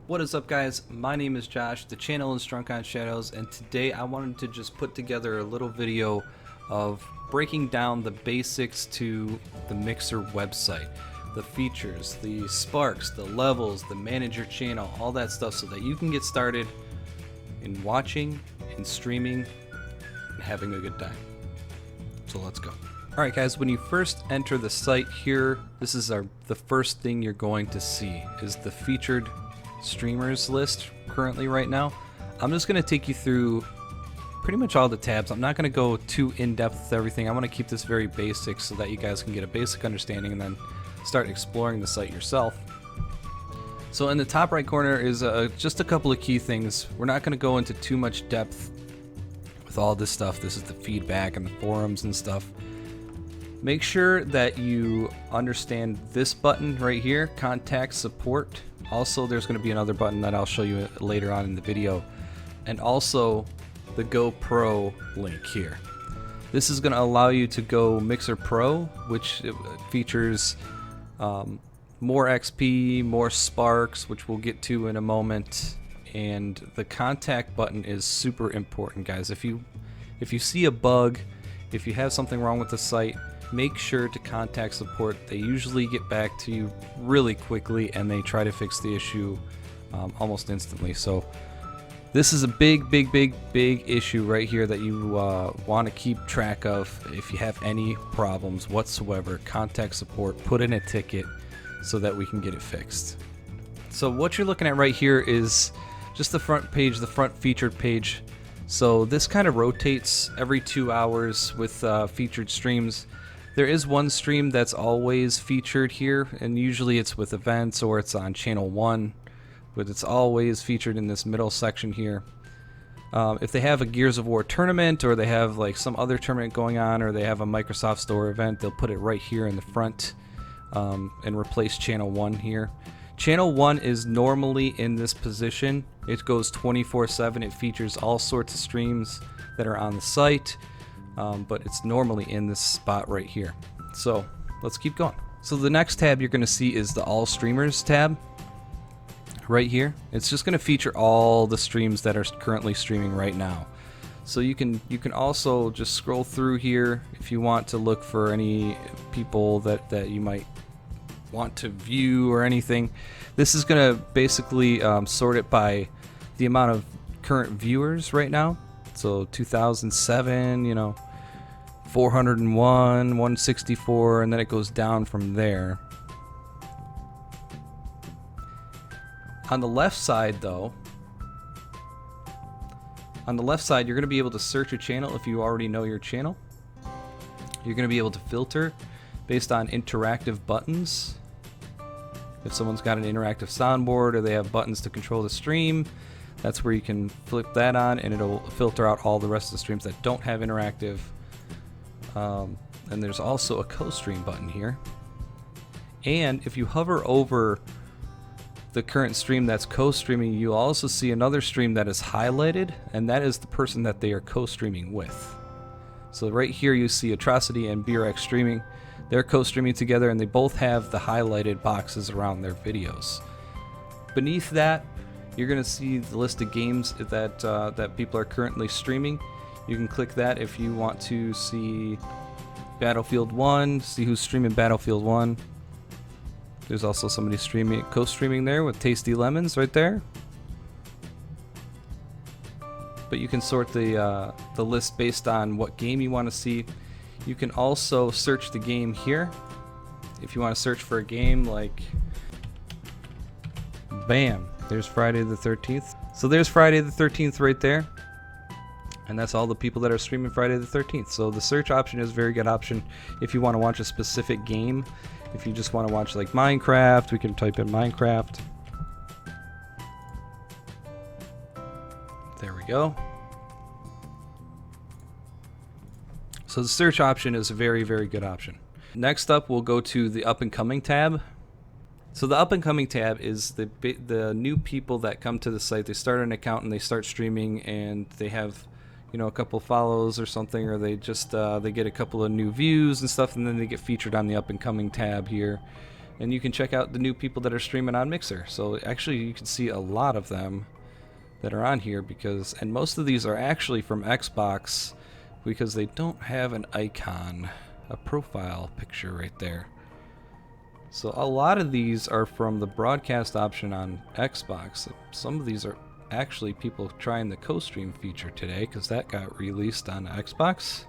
What is up, guys? My name is Josh, the channel is Drunk on Shadows, and today I wanted to just put together a little video of breaking down the basics to the Mixer website. The features, the sparks, the levels, the manage your channel, all that stuff so that you can get started in watching, in streaming, and having a good time. So let's go. Alright guys, when you first enter the site here, this is the first thing you're going to see is the featured streamers list currently right now. I'm just going to take you through pretty much all the tabs. I'm not going to go too in-depth with everything. I want to keep this very basic so that you guys can get a basic understanding and then start exploring the site yourself. So in the top right corner is just a couple of key things. We're not going to go into too much depth with all this stuff. This is the feedback and the forums and stuff. Make sure that you understand this button right here, contact support. Also, there's going to be another button that I'll show you later on in the video, and also the Go Pro link here. This is going to allow you to go Mixer Pro, which features more XP, more sparks, which we'll get to in a moment. And the contact button is super important, guys. If you see a bug, if you have something wrong with the site, make sure to contact support. They usually get back to you really quickly and they try to fix the issue almost instantly. So this is a big issue right here that you want to keep track of. If you have any problems whatsoever, contact support, put in a ticket so that we can get it fixed. So what you're looking at right here is just the front page, the front featured page. So this kind of rotates every 2 hours with featured streams. There is one stream that's always featured here, and usually it's with events or it's on channel 1, but it's always featured in this middle section here. If they have a Gears of War tournament, or they have like some other tournament going on, or they have a Microsoft Store event, they'll put it right here in the front and replace channel 1 here. Channel 1 is normally in this position. It goes 24/7. It features all sorts of streams that are on the site. But it's normally in this spot right here. So let's keep going. So the next tab you're going to see is the All Streamers tab right here. It's just going to feature all the streams that are currently streaming right now. So you can also just scroll through here if you want to look for any people that you might want to view or anything. This is going to basically sort it by the amount of current viewers right now. So 2007, 401, 164, and then it goes down from there. On the left side though, you're going to be able to search a channel if you already know your channel. You're going to be able to filter based on interactive buttons. If someone's got an interactive soundboard or they have buttons to control the stream, that's where you can flip that on and it'll filter out all the rest of the streams that don't have interactive. And there's also a co-stream button here. And if you hover over the current stream that's co-streaming, you'll also see another stream that is highlighted, and that is the person that they are co-streaming with. So right here you see Atrocity and BRX streaming. They're co-streaming together and they both have the highlighted boxes around their videos. Beneath that, you're going to see the list of games that people are currently streaming. You can click that if you want to see Battlefield 1, see who's streaming Battlefield 1. There's also somebody co-streaming there with Tasty Lemons right there. But you can sort the list based on what game you want to see. You can also search the game here. If you want to search for a game like, bam, there's Friday the 13th. So there's Friday the 13th right there. And that's all the people that are streaming Friday the 13th. So the search option is a very good option if you want to watch a specific game. If you just want to watch like Minecraft, we can type in Minecraft. There we go. So the search option is a very good option. Next up, we'll go to the Up and Coming tab. So the Up and Coming tab is the new people that come to the site. They start an account and they start streaming, and they have a couple follows or something, or they just they get a couple of new views and stuff, and then they get featured on the Up and Coming tab here. and you can check out the new people that are streaming on Mixer. So actually you can see a lot of them that are on here, because, and most of these are actually from Xbox, because they don't have an icon, a profile picture right there. So a lot of these are from the broadcast option on Xbox. Some of these are actually people trying the co-stream feature today, because that got released on Xbox.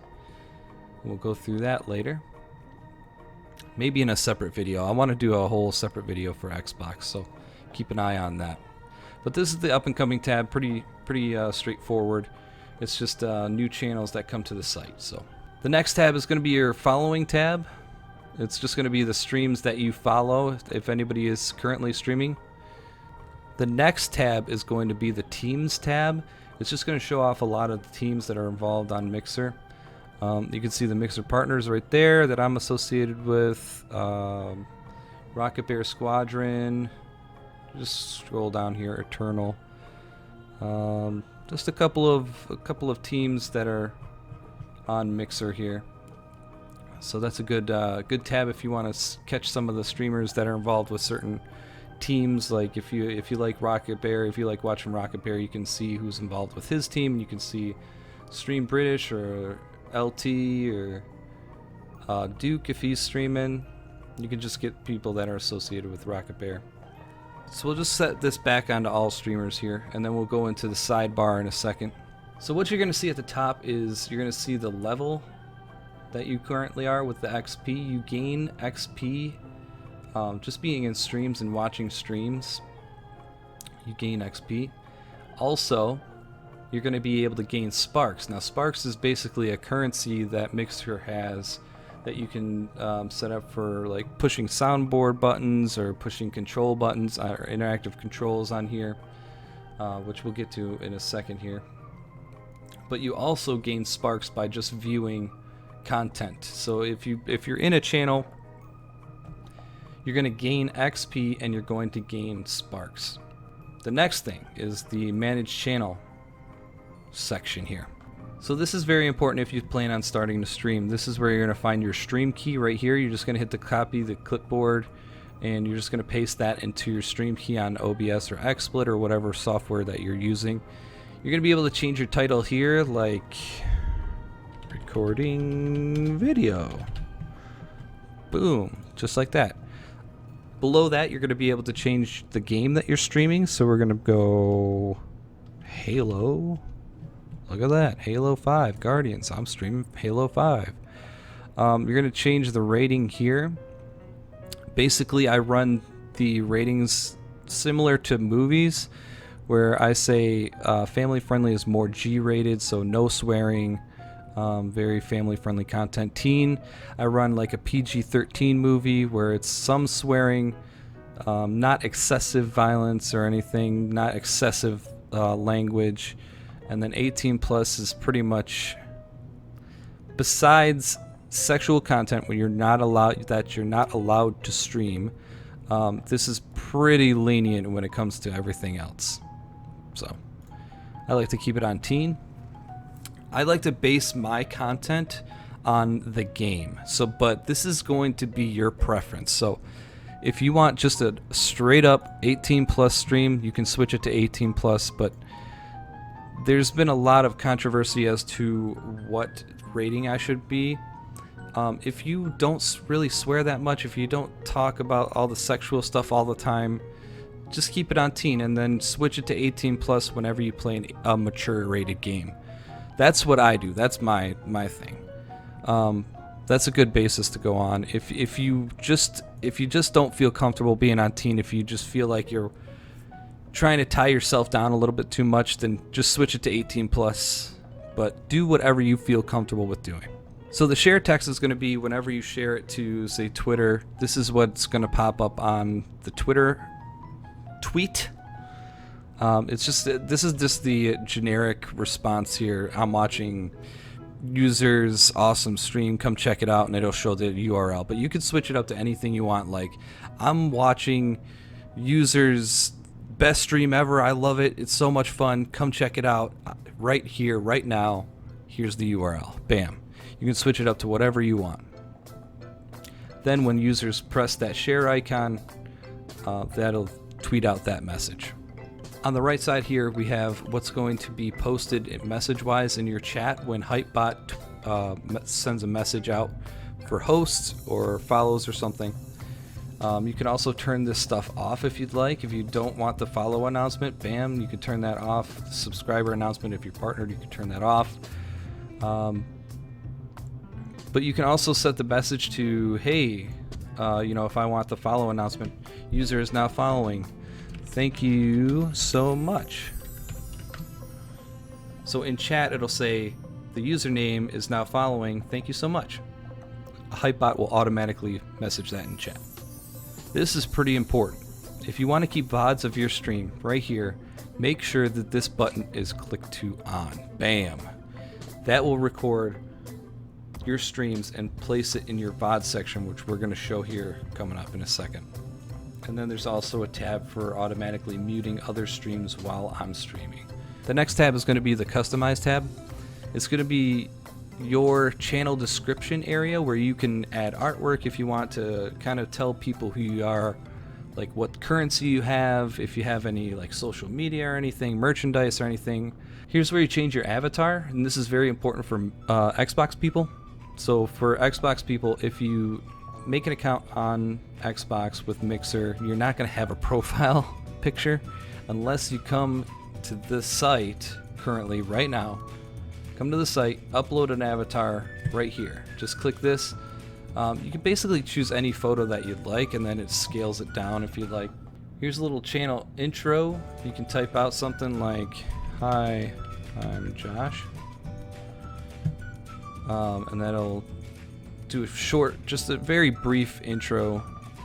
We'll go through that later. Maybe in a separate video. I want to do a whole separate video for Xbox, so keep an eye on that. But this is the up and coming tab, pretty straightforward. It's just new channels that come to the site. So the next tab is going to be your following tab. It's just going to be the streams that you follow if anybody is currently streaming. The next tab is going to be the teams tab. It's just going to show off a lot of the teams that are involved on Mixer. You can see the Mixer partners right there that I'm associated with. Rocket Bear Squadron. Just scroll down here, Eternal. Just a couple of teams that are on Mixer here. So that's a good tab if you want to catch some of the streamers that are involved with certain teams. Like if you like Rocket Bear, if you like watching Rocket Bear, you can see who's involved with his team. You can see Stream British or LT or Duke if he's streaming. You can just get people that are associated with Rocket Bear. So we'll just set this back onto all streamers here, and then we'll go into the sidebar in a second. So what you're going to see at the top is you're going to see the level that you currently are with the XP. You gain XP just being in streams and watching streams. You gain XP. Also, you're going to be able to gain Sparks. Now Sparks is basically a currency that Mixer has that you can set up for like pushing soundboard buttons or pushing control buttons or interactive controls on here, which we'll get to in a second here. But you also gain Sparks by just viewing content. So if you're in a channel, you're going to gain XP and you're going to gain Sparks. The next thing is the Manage Channel section here. So this is very important if you plan on starting to stream. This is where you're going to find your stream key right here. You're just going to hit the copy the clipboard, and you're just going to paste that into your stream key on OBS or XSplit or whatever software that you're using. You're going to be able to change your title here, like recording video. Boom, just like that. Below that, you're going to be able to change the game that you're streaming. So we're going to go Halo. Look at that, Halo 5 Guardians. I'm streaming Halo 5. You're going to change the rating here. Basically, I run the ratings similar to movies, where I say family friendly is more G-rated, so no swearing, very family friendly content. Teen, I run like a PG-13 movie where it's some swearing, not excessive violence or anything, not excessive language. And then 18 plus is pretty much, besides sexual content when you're not allowed to stream, this is pretty lenient when it comes to everything else. So I like to keep it on teen. I like to base my content on the game. So, but this is going to be your preference. So if you want just a straight up 18 plus stream, you can switch it to 18 plus, but there's been a lot of controversy as to what rating I should be. If you don't really swear that much, if you don't talk about all the sexual stuff all the time, just keep it on teen and then switch it to 18 plus whenever you play a mature rated game. That's what I do. That's my thing. That's a good basis to go on. If you just don't feel comfortable being on teen, if you just feel like you're trying to tie yourself down a little bit too much, then just switch it to 18 plus, but do whatever you feel comfortable with doing. So the share text is going to be whenever you share it to, say, Twitter, this is what's going to pop up on the Twitter tweet. This is just the generic response here. I'm watching users awesome stream, come check it out, and it'll show the URL, but you can switch it up to anything you want. Like, I'm watching users best stream ever, I love it, it's so much fun, come check it out right here, right now, here's the URL, bam. You can switch it up to whatever you want. Then when users press that share icon, that'll tweet out that message. On the right side here, we have what's going to be posted message-wise in your chat when Hypebot sends a message out for hosts or follows or something. You can also turn this stuff off if you'd like. If you don't want the follow announcement, bam, you can turn that off. The subscriber announcement, if you're partnered, you can turn that off. But you can also set the message to, hey, if I want the follow announcement, user is now following. Thank you so much. So in chat, it'll say the username is now following. Thank you so much. A Hypebot will automatically message that in chat. This is pretty important. If you want to keep VODs of your stream right here, make sure that this button is clicked to on. Bam. That will record your streams and place it in your VOD section, which we're going to show here coming up in a second. And then there's also a tab for automatically muting other streams while I'm streaming. The next tab is going to be the Customize tab. It's going to be your channel description area where you can add artwork if you want to kind of tell people who you are, like what currency you have, if you have any like social media or anything, merchandise or anything. Here's where you change your avatar, and this is very important for Xbox people. So for Xbox people, if you make an account on Xbox with Mixer, you're not going to have a profile picture unless you come to this site currently right now. Come to the site, upload an avatar right here. Just click this. You can basically choose any photo that you'd like, and then it scales it down if you'd like. Here's a little channel intro. You can type out something like, "Hi, I'm Josh." And that'll do a short, just a very brief intro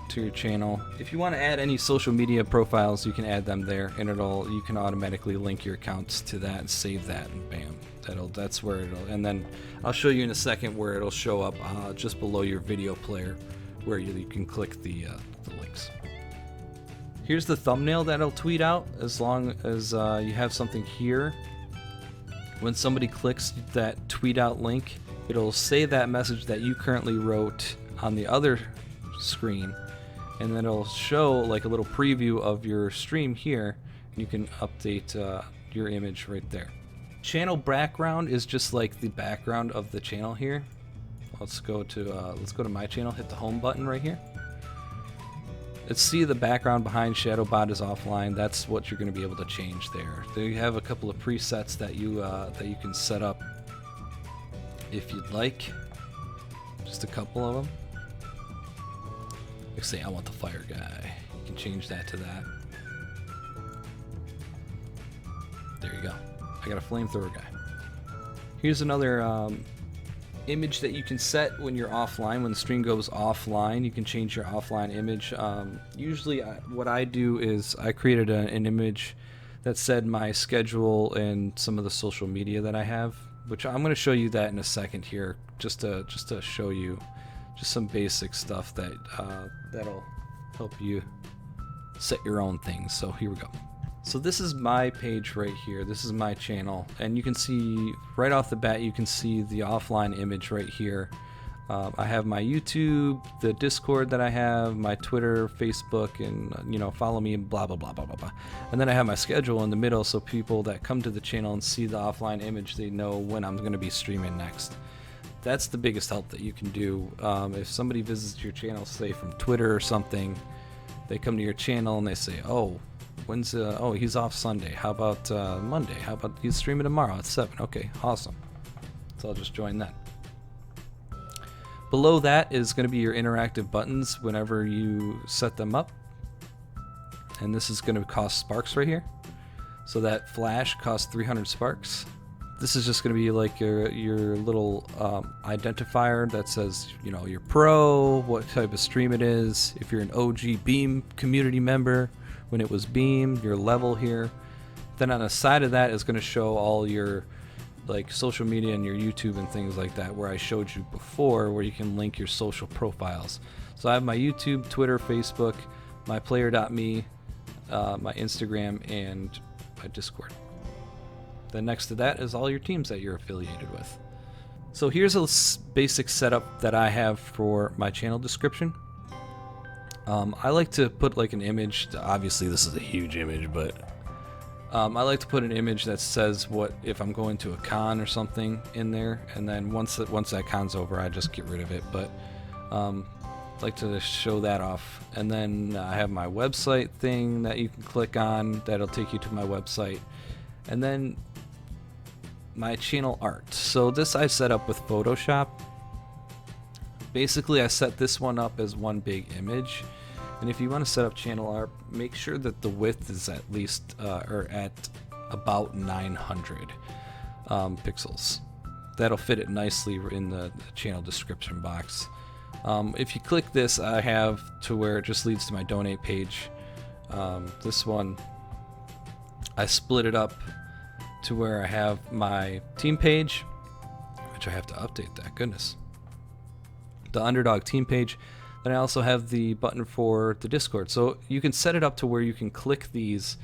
to your channel. If you want to add any social media profiles, you can add them there, and you can automatically link your accounts to that and save that, and bam, that's where it'll. And then I'll show you in a second where it'll show up just below your video player, where you can click the links. Here's the thumbnail that'll tweet out as long as you have something here. When somebody clicks that tweet out link, it'll say that message that you currently wrote on the other screen, and then it'll show like a little preview of your stream here, and you can update your image right there. Channel background is just like the background of the channel here. Let's go to my channel, hit the home button right here. Let's see the background behind Shadowbot is offline. That's what you're going to be able to change there. There you have a couple of presets that you can set up if you'd like. Just a couple of them. Like say I want the fire guy. You can change that to that. There you go. I got a flamethrower guy. Here's another image that you can set when you're offline. When the stream goes offline, you can change your offline image. Usually what I do is I created an image that said my schedule and some of the social media that I have, which I'm going to show you that in a second here, just to show you just some basic stuff that'll help you set your own things. So here we go. So this is my page right here. This is my channel, and you can see right off the bat, you can see the offline image right here. I have my YouTube, the Discord that I have, my Twitter, Facebook, and follow me and blah blah blah blah blah blah. And then I have my schedule in the middle, so people that come to the channel and see the offline image, they know when I'm going to be streaming next. That's the biggest help that you can do. If somebody visits your channel, say from Twitter or something, they come to your channel and they say, "Oh, he's off Sunday. How about Monday? How about he's streaming tomorrow at 7? Okay, awesome." So I'll just join that. Below that is going to be your interactive buttons whenever you set them up. And this is going to cost sparks right here. So that flash costs 300 sparks. This is just going to be like your little identifier that says, you're pro, what type of stream it is, if you're an OG Beam community member, when it was Beam, your level here. Then on the side of that is going to show all your like social media and your YouTube and things like that, where I showed you before, where you can link your social profiles. So I have my YouTube, Twitter, Facebook, my player.me, my Instagram, and my Discord. Then next to that is all your teams that you're affiliated with. So here's a basic setup that I have for my channel description. I like to put like an image. Obviously this is a huge image, but I like to put an image that says what if I'm going to a con or something in there, and then once that con's over, I just get rid of it. But like to show that off. And then I have my website thing that you can click on that'll take you to my website, and then my channel art. So this I set up with Photoshop. Basically I set this one up as one big image, and if you want to set up channel art, make sure that the width is at least or at about 900 pixels. That'll fit it nicely in the channel description box. If you click this, I have to where it just leads to my donate page. This one, I split it up to where I have my team page, which I have to update that, goodness. The Underdog team page. Then I also have the button for the Discord. So you can set it up to where you can click these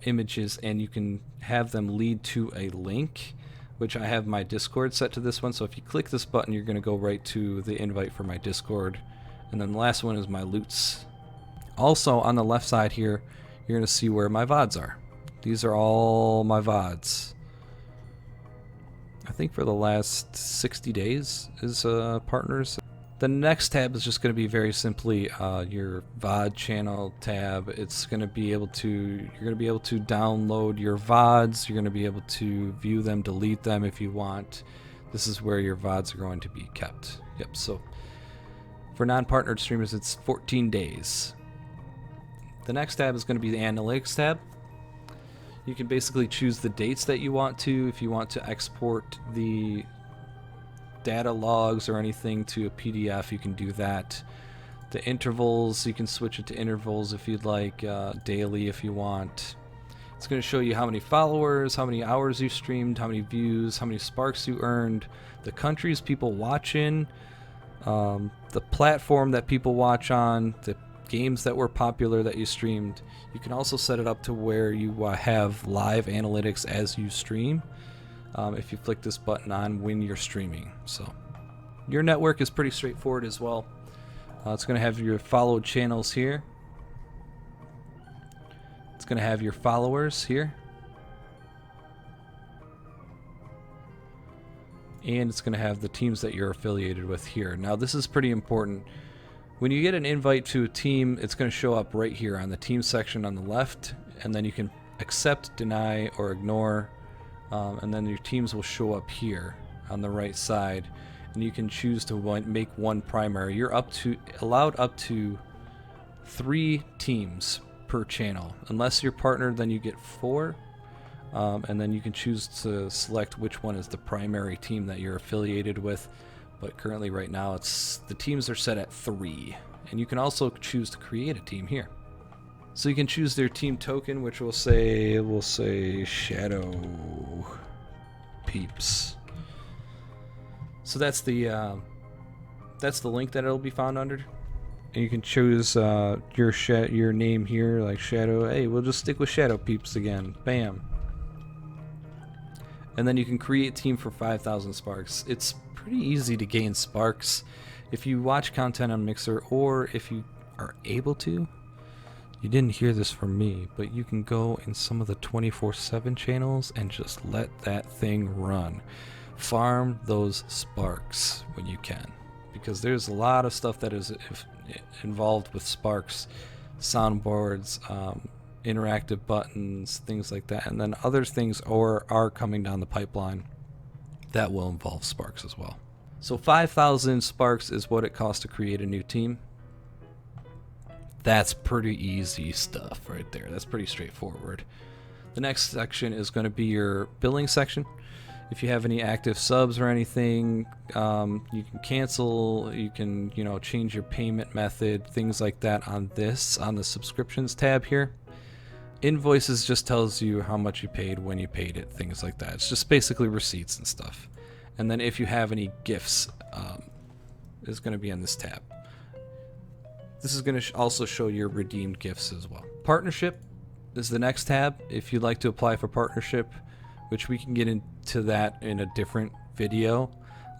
images and you can have them lead to a link, which I have my Discord set to this one. So if you click this button, you're going to go right to the invite for my Discord. And then the last one is my loots. Also on the left side here, you're going to see where my VoDs are. These are all my VoDs. I think for the last 60 days is partners. The next tab is just going to be very simply your VoD channel tab. It's going to be able to, you're going to be able to download your VoDs. You're going to be able to view them, delete them if you want. This is where your VoDs are going to be kept. Yep. So for non-partnered streamers, it's 14 days. The next tab is going to be the analytics tab. You can basically choose the dates that you want to. If you want to export the data logs or anything to a PDF, you can do that. The intervals, you can switch it to intervals if you'd like, daily if you want. It's going to show you how many followers, how many hours you streamed, how many views, how many sparks you earned, the countries people watch in, the platform that people watch on, the games that were popular that you streamed. You can also set it up to where you have live analytics as you stream. If you flick this button on when you're streaming. So your network is pretty straightforward as well. It's going to have your followed channels here. It's going to have your followers here. And it's going to have the teams that you're affiliated with here. Now this is pretty important. When you get an invite to a team, it's going to show up right here on the team section on the left, and then you can accept, deny, or ignore. And then your teams will show up here on the right side, and you can choose to make one primary. You're allowed up to 3 teams per channel. Unless you're partnered, then you get 4, and then you can choose to select which one is the primary team that you're affiliated with. But currently right now the teams are set at 3, and you can also choose to create a team here. So you can choose their team token, which will say Shadow Peeps. So that's the link that it'll be found under. And you can choose your name here, like Shadow. Hey, we'll just stick with Shadow Peeps again. Bam. And then you can create team for 5,000 sparks. It's pretty easy to gain sparks if you watch content on Mixer, or if you are able to. You didn't hear this from me, but you can go in some of the 24/7 channels and just let that thing run. Farm those sparks when you can, because there's a lot of stuff that is involved with sparks, soundboards, interactive buttons, things like that, and then other things are coming down the pipeline that will involve sparks as well. So 5,000 sparks is what it costs to create a new team. That's pretty easy stuff right there. That's pretty straightforward. The next section is going to be your billing section. If you have any active subs or anything, you can cancel, you can, change your payment method, things like that on the subscriptions tab here. Invoices just tells you how much you paid, when you paid it, things like that. It's just basically receipts and stuff. And then if you have any gifts, is going to be on this tab. This is going to also show your redeemed gifts as well. Partnership is the next tab. If you'd like to apply for partnership, which we can get into that in a different video.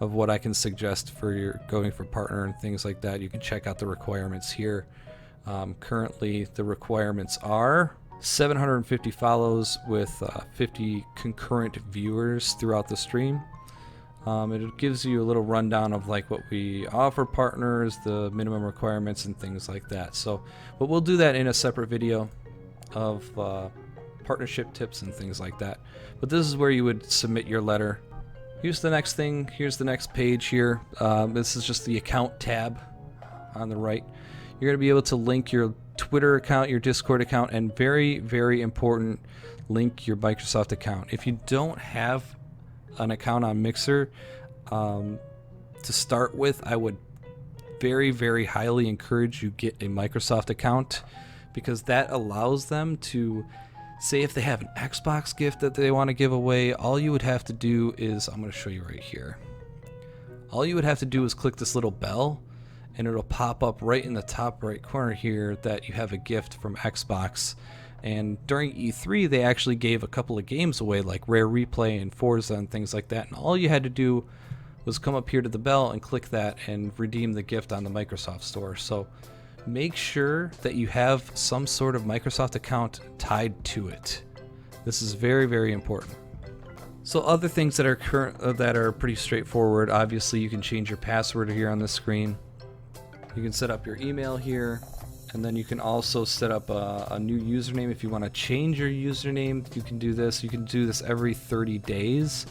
of what I can suggest for your going for partner and things like that, you can check out the requirements here. Currently, the requirements are 750 follows with 50 concurrent viewers throughout the stream. It gives you a little rundown of like what we offer partners, the minimum requirements and things like that. So, but we'll do that in a separate video of partnership tips and things like that. But this is where you would submit your letter. Here's the next thing. Here's the next page here. This is just the account tab on the right. You're going to be able to link your Twitter account, your Discord account, and very, very important, link your Microsoft account. If you don't have an account on Mixer to start with, I would very, very highly encourage you get a Microsoft account, because that allows them to say if they have an Xbox gift that they want to give away. All you would have to do is, I'm going to show you right here. All you would have to do is click this little bell, and it'll pop up right in the top right corner here that you have a gift from Xbox. And during E3, they actually gave a couple of games away, like Rare Replay and Forza and things like that. And all you had to do was come up here to the bell and click that and redeem the gift on the Microsoft Store. So make sure that you have some sort of Microsoft account tied to it. This is very, very important. So other things that are pretty straightforward. Obviously, you can change your password here on the screen. You can set up your email here. And then you can also set up a new username. If you want to change your username, you can do this. You can do this every 30 days,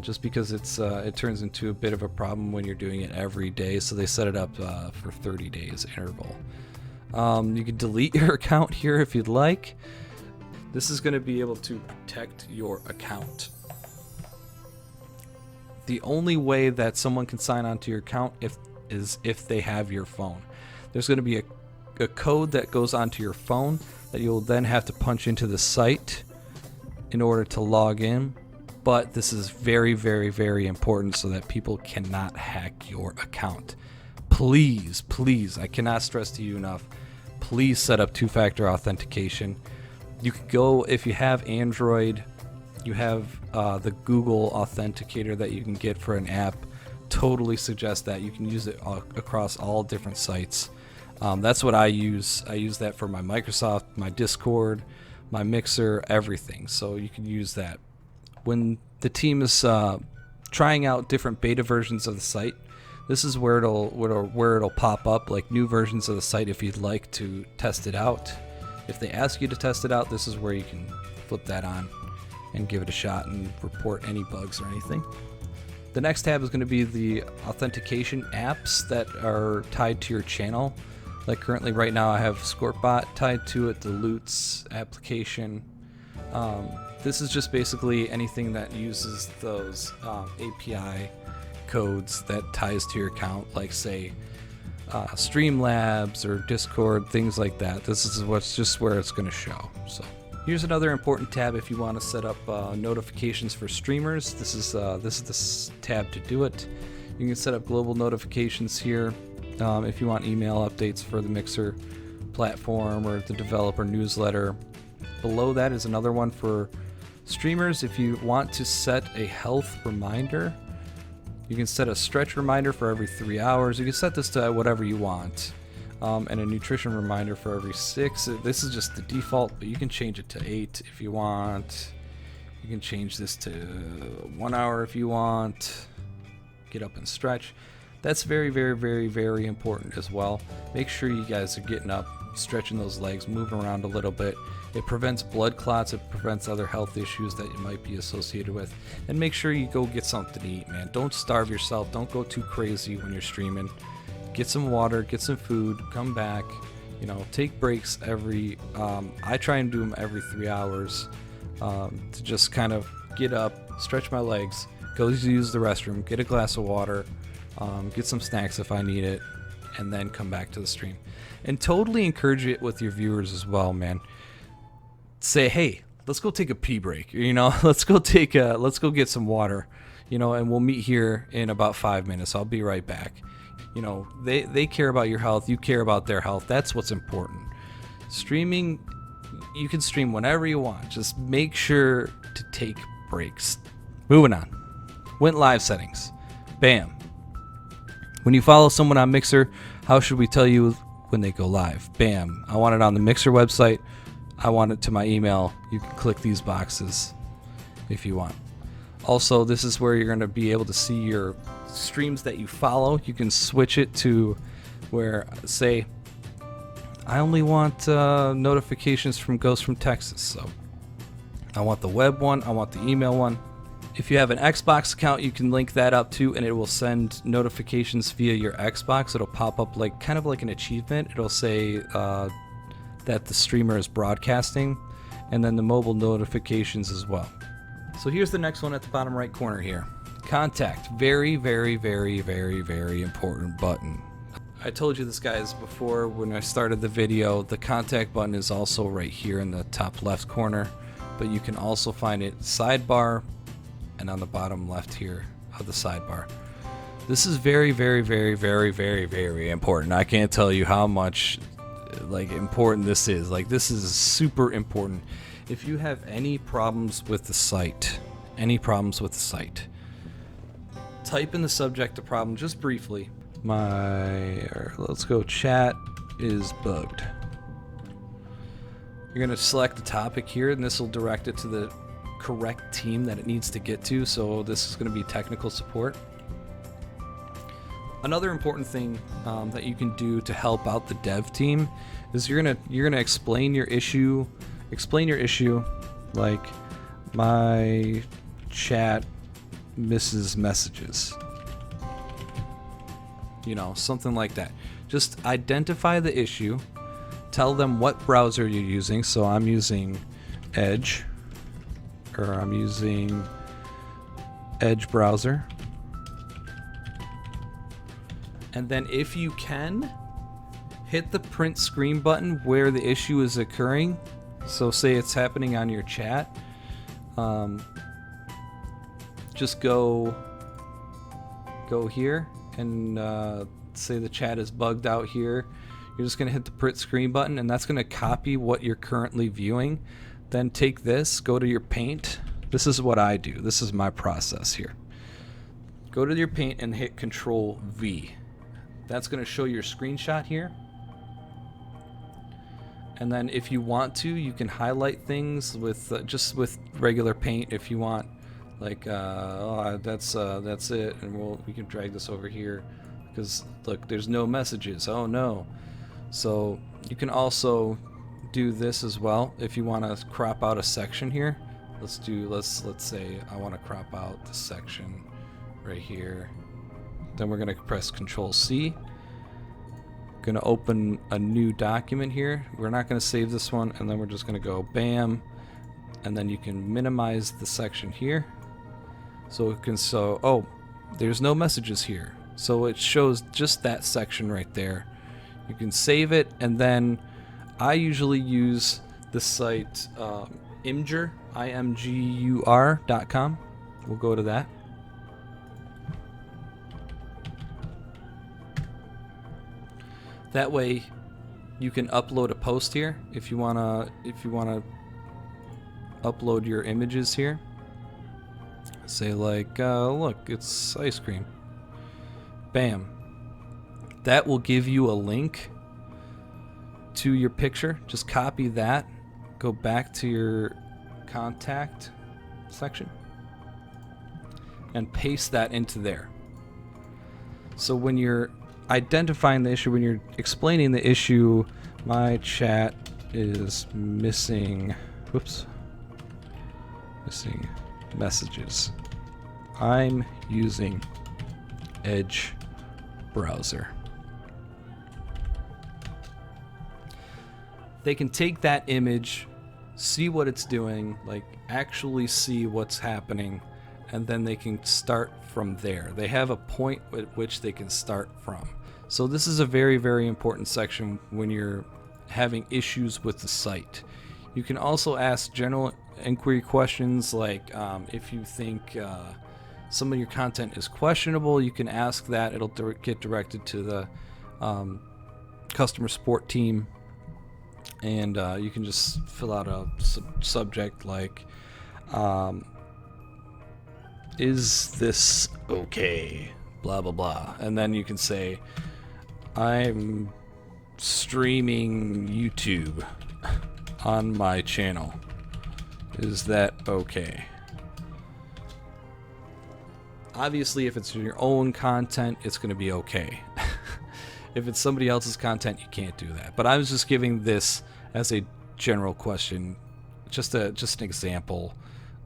just because it turns into a bit of a problem when you're doing it every day. So they set it up for 30 days interval. You can delete your account here if you'd like. This is going to be able to protect your account. The only way that someone can sign onto your account is if they have your phone. There's going to be a code that goes onto your phone that you'll then have to punch into the site in order to log in. But this is very, very, very important so that people cannot hack your account. Please, please, I cannot stress to you enough, please set up two-factor authentication. You could go, if you have Android, you have the Google Authenticator that you can get for an app. Totally suggest that. You can use it across all different sites. That's what I use. I use that for my Microsoft, my Discord, my Mixer, everything. So you can use that. When the team is trying out different beta versions of the site, this is where it'll pop up, like new versions of the site if you'd like to test it out. If they ask you to test it out, this is where you can flip that on and give it a shot and report any bugs or anything. The next tab is going to be the authentication apps that are tied to your channel. Like currently right now I have Scorpbot tied to it, the Loots application. This is just basically anything that uses those API codes that ties to your account, like say Streamlabs or Discord, things like that. This is just where it's going to show. So here's another important tab if you want to set up notifications for streamers. This is the tab to do it. You can set up global notifications here. If you want email updates for the Mixer platform or the developer newsletter. Below that is another one for streamers. If you want to set a health reminder, you can set a stretch reminder for every 3 hours. You can set this to whatever you want. And a nutrition reminder for every 6. This is just the default, but you can change it to 8 if you want. You can change this to 1 hour if you want. Get up and stretch. That's very, very, very, very important as well. Make sure you guys are getting up, stretching those legs, moving around a little bit. It prevents blood clots, it prevents other health issues that you might be associated with. And make sure you go get something to eat, man. Don't starve yourself, don't go too crazy when you're streaming. Get some water, get some food, come back, you know, take breaks every, I try and do them every 3 hours to just kind of get up, stretch my legs, go use the restroom, get a glass of water, get some snacks if I need it, and then come back to the stream. And totally encourage it with your viewers as well, man. Say, hey, let's go take a pee break, you know, let's go get some water, you know, and we'll meet here in about 5 minutes. I'll be right back. You know, they care about your health, you care about their health. That's what's important. Streaming, you can stream whenever you want. Just make sure to take breaks. Moving on. Went live settings. Bam. When you follow someone on Mixer, how should we tell you when they go live? Bam. I want it on the Mixer website. I want it to my email. You can click these boxes if you want. Also, this is where you're going to be able to see your streams that you follow. You can switch it to where, say, I only want notifications from Ghost from Texas. So I want the web one. I want the email one. If you have an Xbox account, you can link that up too, and it will send notifications via your Xbox. It'll pop up like kind of like an achievement. It'll say that the streamer is broadcasting, and then the mobile notifications as well. So here's the next one at the bottom right corner here. Contact. Very, very, very, very, very important button. I told you this, guys, before when I started the video. The contact button is also right here in the top left corner, but you can also find it sidebar and on the bottom left here of the sidebar. This is very, very, very, very, very, very important. I can't tell you how much important this is. This is super important. If you have any problems with the site, type in the subject the problem just briefly. Let's go, chat is bugged. You're gonna select the topic here, and this will direct it to the correct team that it needs to get to. So this is going to be technical support. Another important thing that you can do to help out the dev team is you're gonna explain your issue. Explain your issue like, my chat misses messages. You know, something like that. Just identify the issue. Tell them what browser you're using. So I'm using Edge. Or I'm using Edge browser. And then if you can, hit the print screen button where the issue is occurring. So say it's happening on your chat. Just go here and say the chat is bugged out here. You're just going to hit the print screen button, and that's going to copy what you're currently viewing. Then take this, go to your paint. This is what I do. This is my process here. Go to your paint and hit Control V. That's going to show your screenshot here. And then if you want to, you can highlight things with just with regular paint if you want. That's it, and we can drag this over here because look, there's no messages. Oh no. So you can also do this as well if you want to crop out a section here. Let's say I want to crop out the section right here. Then we're going to press Control C. Going to open a new document here. We're not going to save this one, and then we're just going to go bam, and then you can minimize the section here. Oh, there's no messages here, so it shows just that section right there. You can save it, and then I usually use the site Imgur, imgur.com. We'll go to that. That way you can upload a post here if you wanna upload your images here. Say look, it's ice cream. Bam. That will give you a link to your picture. Just copy that, go back to your contact section, and paste that into there. So when you're identifying the issue, when you're explaining the issue, my chat is missing messages. I'm using Edge browser. They can take that image, see what it's doing, actually see what's happening, and then they can start from there. They have a point at which they can start from. So this is a very, very important section when you're having issues with the site. You can also ask general inquiry questions like if you think some of your content is questionable, you can ask that. It'll get directed to the customer support team, and you can just fill out a subject like is this okay? blah blah blah, and then you can say I'm streaming YouTube on my channel. Is that okay? Obviously, if it's your own content, it's going to be okay. If it's somebody else's content, you can't do that. But I was just giving this as a general question, just an example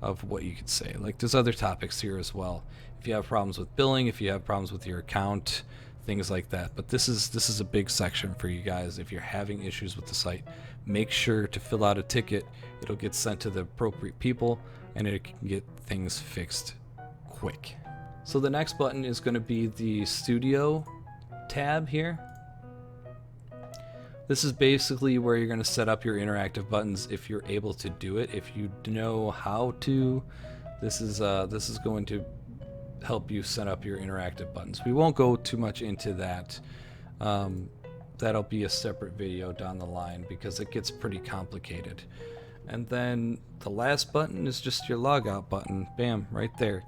of what you could say. Like, there's other topics here as well. If you have problems with billing, if you have problems with your account, things like that. But this is a big section for you guys. If you're having issues with the site, make sure to fill out a ticket. It'll get sent to the appropriate people, and it can get things fixed quick. So the next button is going to be the Studio tab here. This is basically where you're going to set up your interactive buttons if you're able to do it. If you know how to, this is going to help you set up your interactive buttons. We won't go too much into that. That'll be a separate video down the line because it gets pretty complicated. And then the last button is just your logout button. Bam, right there.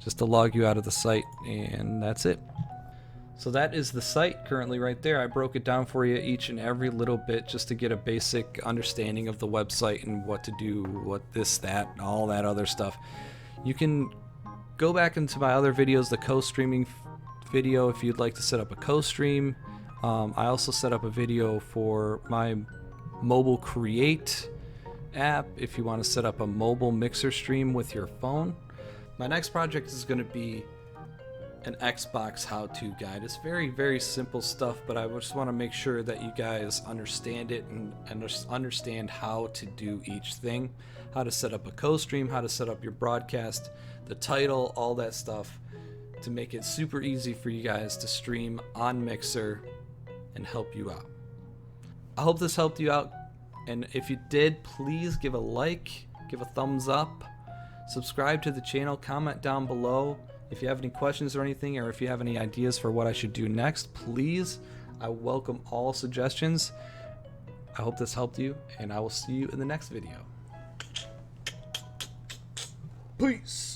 Just to log you out of the site, and that's it. So that is the site currently right there. I broke it down for you each and every little bit just to get a basic understanding of the website and what to do, what this, that, all that other stuff. You can go back into my other videos, the co-streaming video, if you'd like to set up a co-stream. I also set up a video for my mobile create app if you want to set up a mobile mixer stream with your phone. My next project is going to be an Xbox how-to guide. It's very, very simple stuff, but I just want to make sure that you guys understand it and understand how to do each thing, how to set up a co-stream, how to set up your broadcast, the title, all that stuff, to make it super easy for you guys to stream on Mixer and help you out. I hope this helped you out, and if you did, please give a like, give a thumbs up, subscribe to the channel, comment down below if you have any questions or anything, or if you have any ideas for what I should do next. Please, I welcome all suggestions. I hope this helped you, and I will see you in the next video. Peace.